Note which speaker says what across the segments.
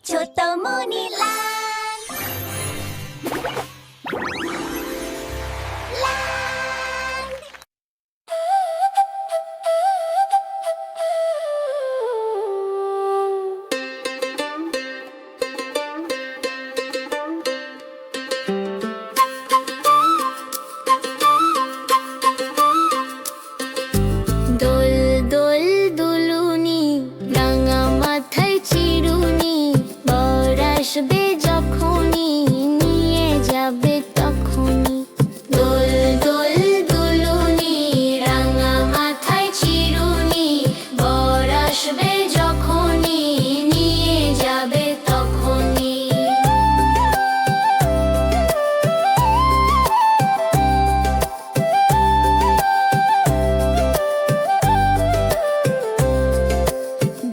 Speaker 1: ছোটমণি লাল লাল।
Speaker 2: দোল দোল দুলুনি, রাঙা মাথায় চিরুনি, বর আসবে যখনই, নিয়ে যাবে তখনই। দোল দোল দুলুনি, রাঙা মাথায় চিরুনি, বর আসবে যখনই, নিয়ে যাবে তখনই।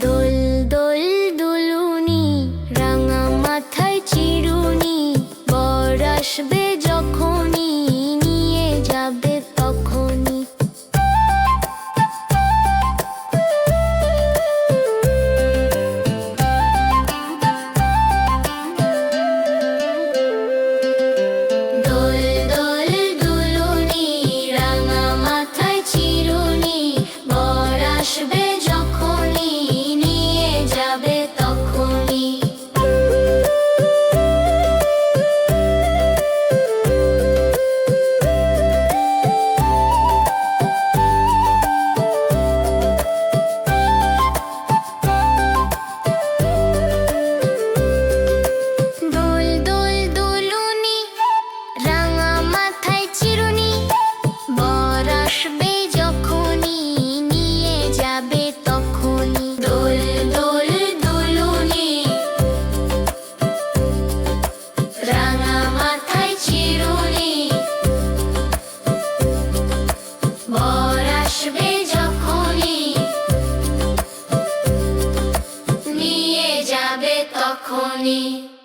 Speaker 2: দোল দোল দুলুনি, রাঙা মাথায় চিরুনি, বর আসবে যখনই, নিয়ে যাবে তখনই। দোল দোল দুলুনি, রাঙা মাথায় চিরুনি, বর আসবে যখনই, নিয়ে যাবে তখনই। দোল দোল দুলুনি, রাঙা মাথায় চিরুনি, বর আসবে যখনই, নিয়ে যাবে তখনই। দোল দোল দুলুনি, রাঙা মাথায় চিরুনি, বর আসবে যখনই, নিয়ে যাবে তখনই।